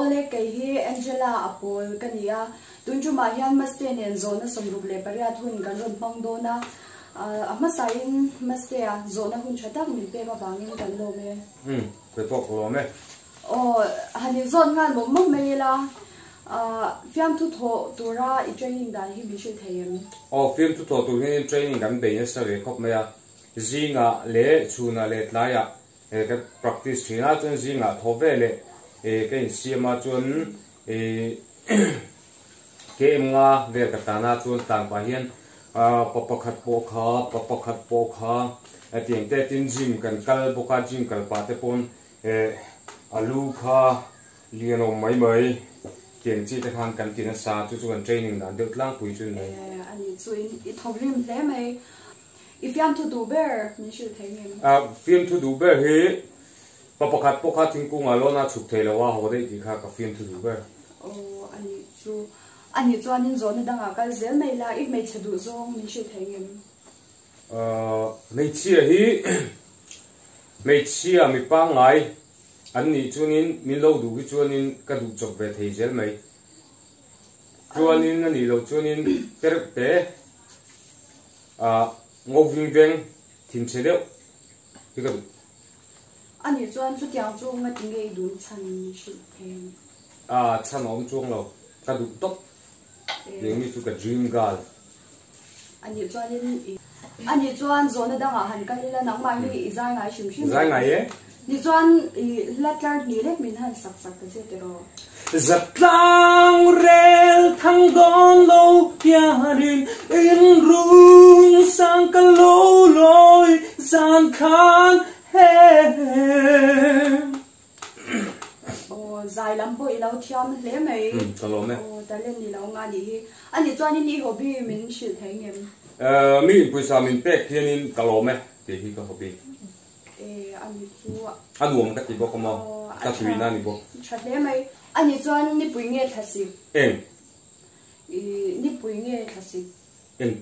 ole kai hi Angela Apol kania tunju ma hian masten en zona somruk le pariat hun kan ron pangdona ama sain mastea zona hun chatak min pe ma bangin kan lo me pe pok lo me o hani zon ngan mo mo me la fiam tu tho tura I training dan hi bi shi thayem fiam tu tho tu ni training kan be sa le khop me ya zinga le chuna le tlaya ka practice thina chun zinga thove le cái siama chuan cái nga về cái tana chuan tang pa hian pakhat po kha tiang te tin gym kan kal boka gym kal pa te pon alu kha liano mai tiang chi te khang kan tin sa chu chuan training dan de tlang pui chu nei ani chuin I thobrim hle mai if you want to do better ni should thai ngem film to do better he pakhat thing ku ngalo na chuk thela wa ho dei ti kha ka film to do better ani chu anin zone danga kal zel mai la ik mai chadu zong ni should thai ngem nei chia hi mei chia mi pa ngai an ni chunin min lo du gi chuanin ka du chok ve thei zel mai chuanin ani lo chuanin per pe ngoving veng thin chedeu ti ka ani chuan chu tiang chu nga tingei dun chan ni should thai chan om chuang lo ka du top ding mi chu ka dream gal ani chuan zone danga han kalila nang ma hi izai ngai shim zai ngai ye ni chuan latlar ni le min han sak ka je te ro Zatlang rel thang don lo piarin in rung sang ka lo loi zan khan he zai lam bo I lo thiam hle mai talo me talen ni lo nga ni ani chuan ni hobby min shil thai ngem mi puisa min pek hianin kalo me te hi ka hobby ani chu anuam ka ti bo ko mo ka tuina ni bo thatle mai ani chuan ni pui nge thasi ni pui nge thasi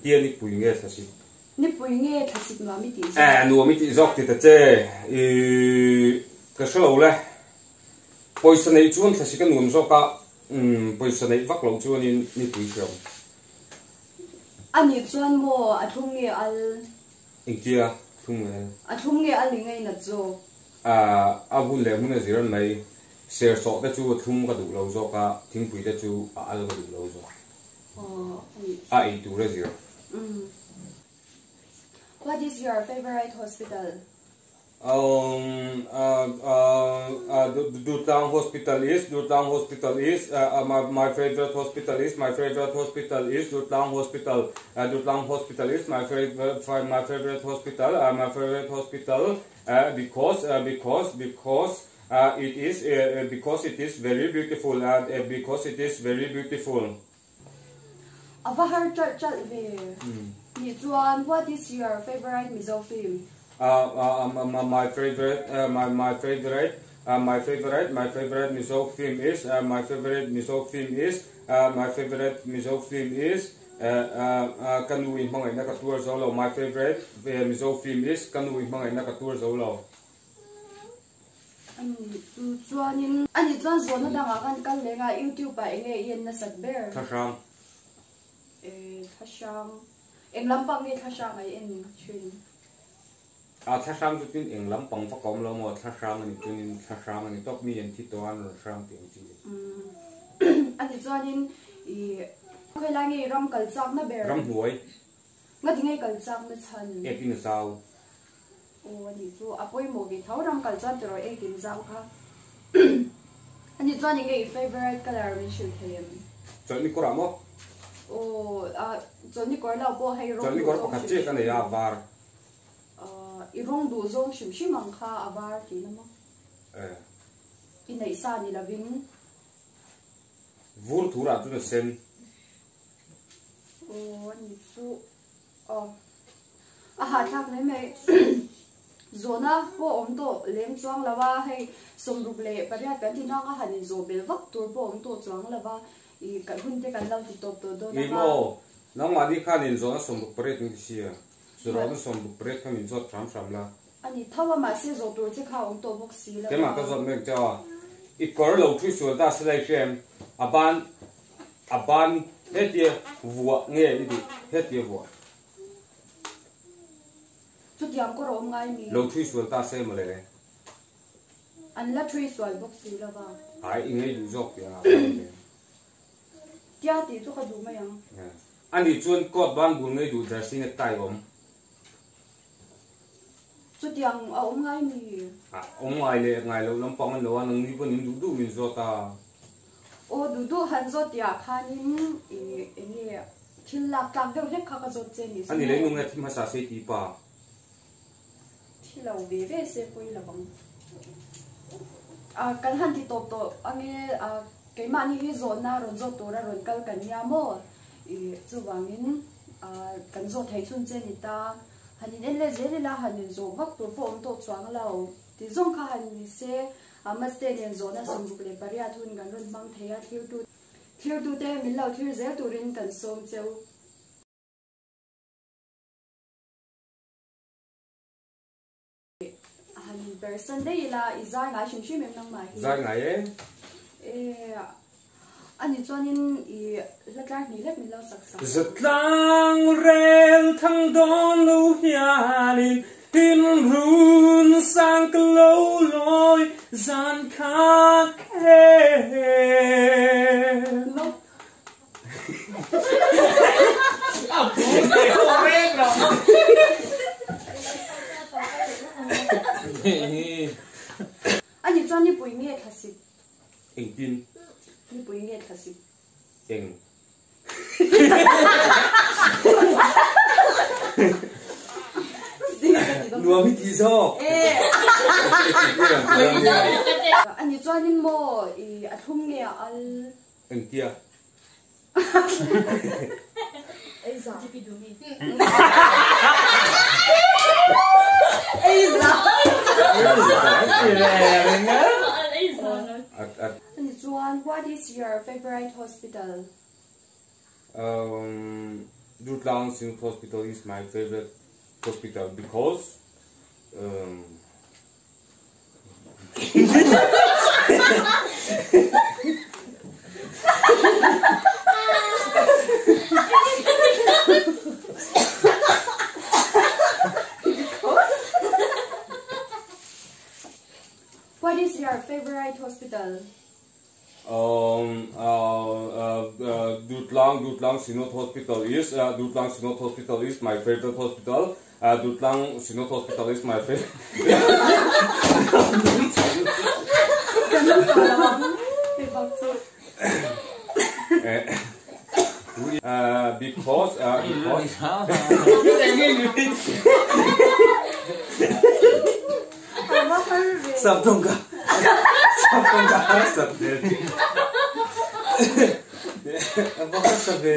tia ni pui nge thasi ni pui nge thasi ma mi ti nuam mi ti zok ti ta che ka shalo le poisa nei chuan thasi ka nuam zoka poisa nei vak lo chuan ni pui shom ani chuan mo athum nge al tia thum nge athum nge al ni ngai na zo abu le mun ziran mai share so ta chu thum ka du lo zo ka thing pui ta chu al ka du lo zo ai tu re zero What is your favorite hospital? Dutang Hospital is my favorite hospital is Dutang Hospital. Dutang Hospital is my favorite hospital. My favorite hospital because it is very beautiful because it is very beautiful. Avahar chal ve. Ni chuan what is your favorite mizo film? My favorite mizo film is Kanui mangai na ka tour zolo. My favorite mizo film is Kanui mangai na ka tour zolo. Ani chuan zona danga kan lenga YouTube pa enge yen na satber Thasham thasham englam pang ni thasham ai en chin thasham chutin englam pang fa kom lo mo thasham ni chunin thasham ni top mi en thi to an ram ting chi ani chuanin khoi la nge ram kal chak na ber ram huai nga dingai kal chak na chan ekin zau ani chu apoi mo gi thau ram kal chan tero ekin zau kha ani chuanin nge favorite color min shil them choni koramo choni kor la bo hai ro choni kor pakhat che kan ya var irong du zong shim shim ang kha avar ti na ma inai sa ni la vin vur thura tu na sen ni chu aha thak nei mai zona bo om to lem chuang lawa hai somruk le paria kan ti na nga hanin zo bel vak tur bo om to chuang lawa I kan hun te kan lau ti top to do na imo nang ma di khanin zona somruk paret ni sia zora na somruk paret khamin zot tram la ani thawa ma se zo tur che kha om to bok si la ke ma ka zot mek cha ikor lo thui sual ta selection aban hetia vua nge idi hetia vua chút tiang có rôm ngay mi lo thui sual ta se male anh là thui sual bốc xí là ba ai inge du jok ya tia thì chút cái đủ mấy ang ani chuan kot ban bul ngai du jersey ne tai om chút tiang ngay mi ông ngài lâu lắm phong anh lâu anh nghĩ vẫn đủ đủ mình cho ta ô đủ hắn cho tia khanim nghe thil lak tak deuh hlek kha ka zot che ni anh lấy nung nghe thím hasa se ti pa thilo ve se poi lawang kan han ti top to ange cái mà như zona ron zo to ra ron kal kan ya mo chu wangin kan zo thei chun che ni ta hanin elle zeli la hanin zo vak tur po om to chuang lao ti zong kha han ni se amaste len zona sum le paria thun gan ron bang theya thir tu te min lau thir zel turin kan som cheu hanin person dei la izai ngai shim shim em nang mai zai ngai anh cho nên lắc lắc ní lắc mình lau sặc sặc rất lang rel thăng đón lâu hiền in run sang lâu lối gian khá anh cho nên bùi nghe thật sự anh tin ni bùi nghe thật sự anh nuôi biết gì sao anh cho nên mò thum nghe al anh kia ấy sao What is your favorite hospital? Dutlang Synod Hospital is my favorite hospital because What is your favorite hospital? Dutlang Synod Hospital is Dutlang Synod Hospital is my favorite hospital. Dutlang Synod Hospital is my favorite. Because सब दूंगा सब दे बहुत सब दे